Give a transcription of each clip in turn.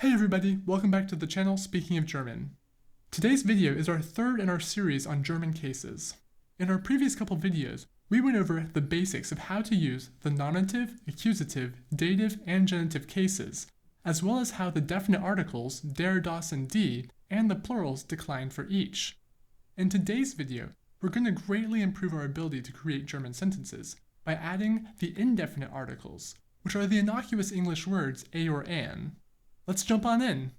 Hey everybody, welcome back to the channel Speaking of German. Today's video is our third in our series on German cases. In our previous couple videos, we went over the basics of how to use the nominative, accusative, dative, and genitive cases, as well as how the definite articles der, das, and die, and the plurals decline for each. In today's video, we're going to greatly improve our ability to create German sentences by adding the indefinite articles, which are the innocuous English words a or an. Let's jump on in!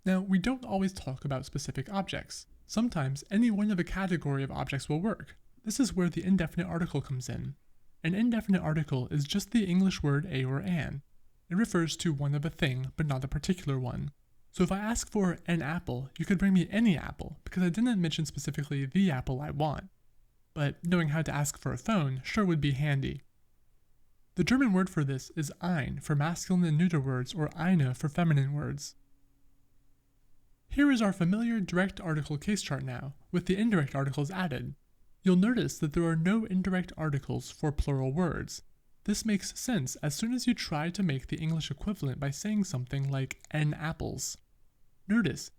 Now, we don't always talk about specific objects. Sometimes any one of a category of objects will work. This is where the indefinite article comes in. An indefinite article is just the English word a or an. It refers to one of a thing, but not a particular one. So if I ask for an apple, you could bring me any apple, because I didn't mention specifically the apple I want. But knowing how to ask for a phone sure would be handy. The German word for this is ein for masculine and neuter words, or eine for feminine words. Here is our familiar direct article case chart now, with the indirect articles added. You'll notice that there are no indirect articles for plural words. This makes sense as soon as you try to make the English equivalent by saying something like n apples. Notice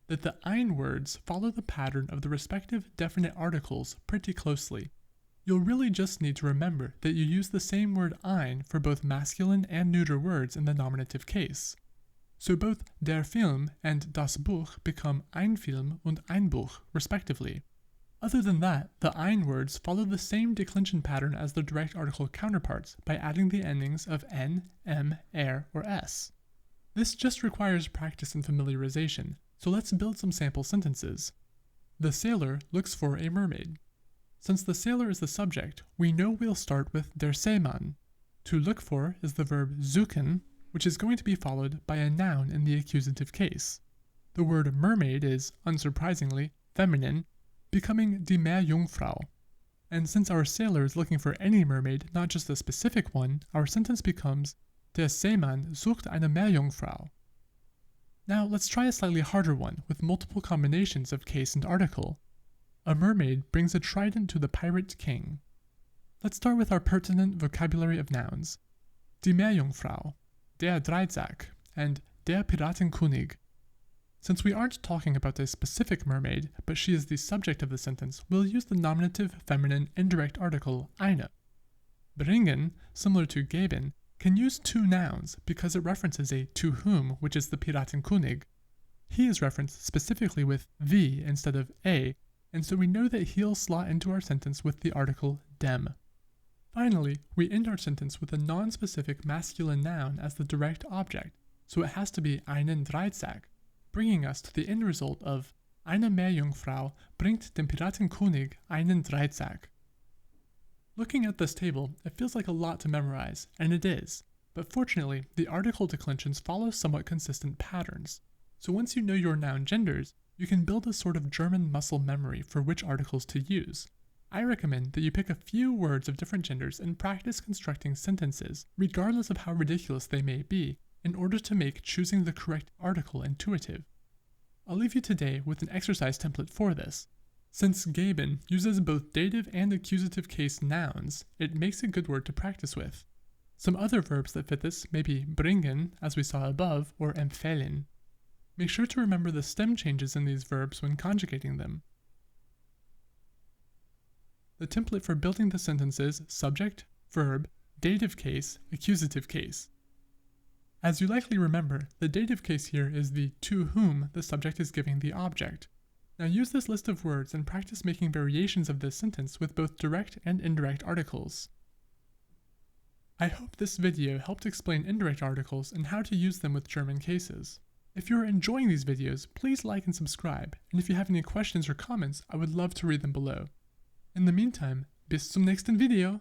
that the ein words follow the pattern of the respective definite articles pretty closely. You'll really just need to remember that you use the same word ein for both masculine and neuter words in the nominative case. So both der Film and das Buch become ein Film und ein Buch, respectively. Other than that, the ein words follow the same declension pattern as their direct article counterparts by adding the endings of n, m, or s. This just requires practice and familiarization, so let's build some sample sentences. The sailor looks for a mermaid. Since the sailor is the subject, we know we'll start with der Seemann. To look for is the verb suchen, which is going to be followed by a noun in the accusative case. The word mermaid is, unsurprisingly, feminine, becoming die Meerjungfrau. And since our sailor is looking for any mermaid, not just a specific one, our sentence becomes Der Seemann sucht eine Meerjungfrau. Now let's try a slightly harder one with multiple combinations of case and article. A mermaid brings a trident to the pirate king. Let's start with our pertinent vocabulary of nouns. Die Meerjungfrau, der Dreizack, and der Piratenkönig. Since we aren't talking about a specific mermaid, but she is the subject of the sentence, we'll use the nominative feminine indirect article eine. Bringen, similar to geben, can use two nouns because it references a to whom, which is the Piratenkönig. He is referenced specifically with wie instead of a, and so we know that he'll slot into our sentence with the article dem. Finally, we end our sentence with a non-specific masculine noun as the direct object, so it has to be einen Dreizack, bringing us to the end result of eine Meerjungfrau bringt dem Piratenkönig einen Dreizack. Looking at this table, it feels like a lot to memorize, and it is, but fortunately, the article declensions follow somewhat consistent patterns. So once you know your noun genders, you can build a sort of German muscle memory for which articles to use. I recommend that you pick a few words of different genders and practice constructing sentences, regardless of how ridiculous they may be, in order to make choosing the correct article intuitive. I'll leave you today with an exercise template for this. Since geben uses both dative and accusative case nouns, it makes a good word to practice with. Some other verbs that fit this may be bringen, as we saw above, or empfehlen. Make sure to remember the stem changes in these verbs when conjugating them. The template for building the sentence is subject, verb, dative case, accusative case. As you likely remember, the dative case here is the to whom the subject is giving the object. Now use this list of words and practice making variations of this sentence with both direct and indirect articles. I hope this video helped explain indirect articles and how to use them with German cases. If you're enjoying these videos, please like and subscribe, and if you have any questions or comments, I would love to read them below. In the meantime, bis zum nächsten Video!